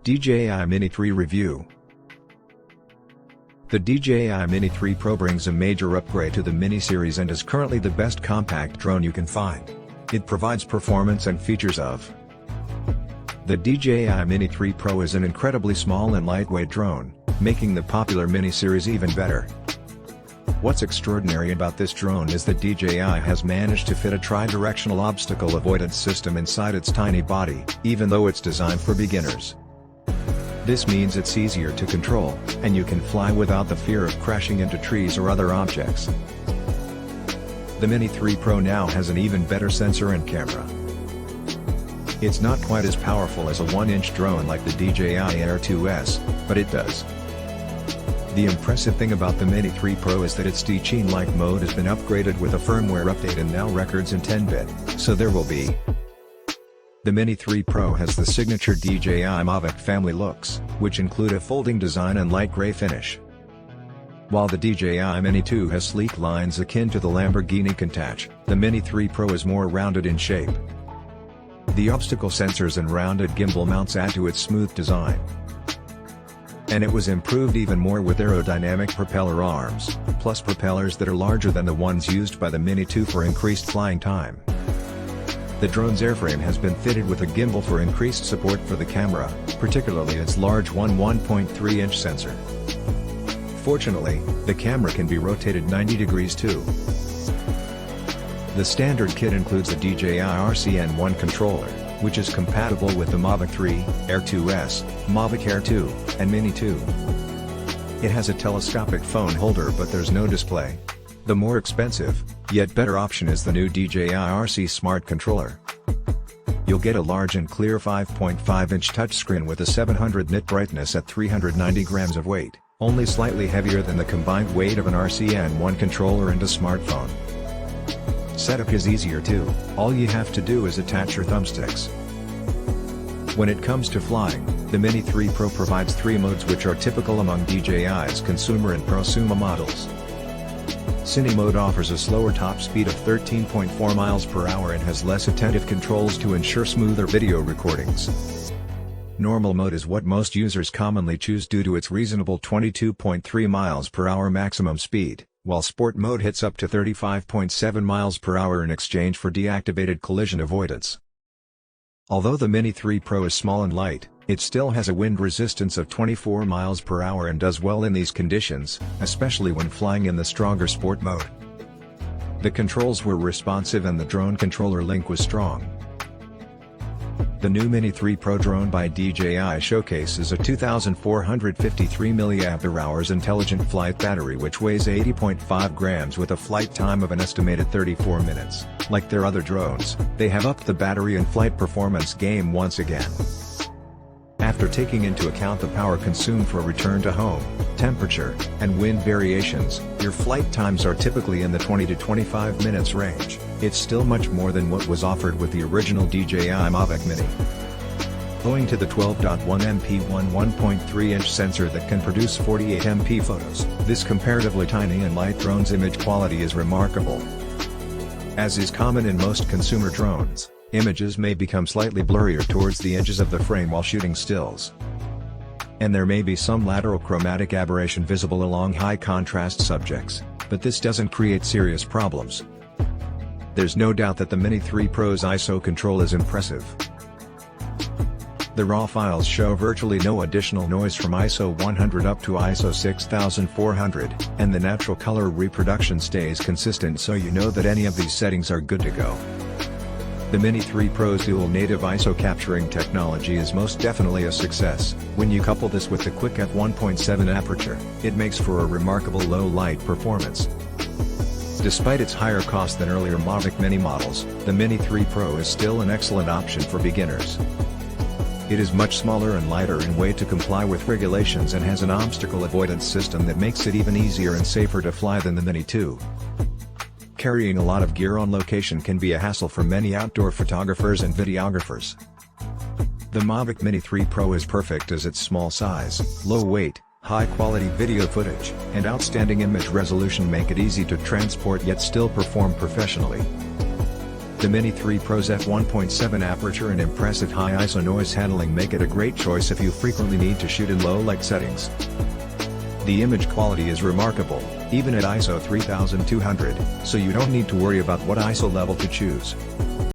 DJI Mini 3 Review. The DJI Mini 3 Pro brings a major upgrade to the Mini series and is currently the best compact drone you can find. It provides performance and features of. The DJI Mini 3 Pro is an incredibly small and lightweight drone, making the popular Mini series even better. What's extraordinary about this drone is that DJI has managed to fit a tri-directional obstacle avoidance system inside its tiny body, even though it's designed for beginners. This means it's easier to control, and you can fly without the fear of crashing into trees or other objects. The Mini 3 Pro now has an even better sensor and camera. It's not quite as powerful as a 1-inch drone like the DJI Air 2S, but it does. The impressive thing about the Mini 3 Pro is that its DJI-like mode has been upgraded with a firmware update and now records in 10-bit, so there will be. The Mini 3 Pro has the signature DJI Mavic family looks, which include a folding design and light gray finish. While the DJI Mini 2 has sleek lines akin to the Lamborghini Countach, the Mini 3 Pro is more rounded in shape. The obstacle sensors and rounded gimbal mounts add to its smooth design. And it was improved even more with aerodynamic propeller arms, plus propellers that are larger than the ones used by the Mini 2 for increased flying time. The drone's airframe has been fitted with a gimbal for increased support for the camera, particularly its large 1.3-inch sensor. Fortunately, the camera can be rotated 90 degrees too. The standard kit includes a DJI RCN1 controller, which is compatible with the Mavic 3, Air 2S, Mavic Air 2, and Mini 2. It has a telescopic phone holder but there's no display. The more expensive, yet better option is the new DJI RC Smart Controller. You'll get a large and clear 5.5-inch touchscreen with a 700 nit brightness at 390 grams of weight, only slightly heavier than the combined weight of an RCN1 controller and a smartphone. Setup is easier too, all you have to do is attach your thumbsticks. When it comes to flying, the Mini 3 Pro provides 3 modes which are typical among DJI's consumer and prosumer models. Cine mode offers a slower top speed of 13.4 miles per hour and has less attentive controls to ensure smoother video recordings. Normal mode is what most users commonly choose due to its reasonable 22.3 miles per hour maximum speed, while sport mode hits up to 35.7 miles per hour in exchange for deactivated collision avoidance. Although the Mini 3 Pro is small and light, it still has a wind resistance of 24 miles per hour and does well in these conditions, especially when flying in the stronger sport mode. The controls were responsive and the drone controller link was strong. The new Mini 3 Pro drone by DJI showcases a 2,453 mAh intelligent flight battery which weighs 80.5 grams with a flight time of an estimated 34 minutes. Like their other drones, they have upped the battery and flight performance game once again. After taking into account the power consumed for return to home, temperature, and wind variations, your flight times are typically in the 20 to 25 minutes range. It's still much more than what was offered with the original DJI Mavic Mini. Owing to the 12.1MP 1.3-inch sensor that can produce 48MP photos, this comparatively tiny and light drone's image quality is remarkable. As is common in most consumer drones, images may become slightly blurrier towards the edges of the frame while shooting stills. And there may be some lateral chromatic aberration visible along high-contrast subjects, but this doesn't create serious problems. There's no doubt that the Mini 3 Pro's ISO control is impressive. The raw files show virtually no additional noise from ISO 100 up to ISO 6400, and the natural color reproduction stays consistent so you know that any of these settings are good to go. The Mini 3 Pro's dual native ISO capturing technology is most definitely a success. When you couple this with the quick f1.7 aperture, it makes for a remarkable low light performance. Despite its higher cost than earlier Mavic Mini models, the Mini 3 Pro is still an excellent option for beginners. It is much smaller and lighter in weight to comply with regulations and has an obstacle avoidance system that makes it even easier and safer to fly than the Mini 2. Carrying a lot of gear on location can be a hassle for many outdoor photographers and videographers. The Mavic Mini 3 Pro is perfect as its small size, low weight, high-quality video footage, and outstanding image resolution make it easy to transport yet still perform professionally. The Mini 3 Pro's f1.7 aperture and impressive high ISO noise handling make it a great choice if you frequently need to shoot in low light settings. The image quality is remarkable, even at ISO 3200, so you don't need to worry about what ISO level to choose.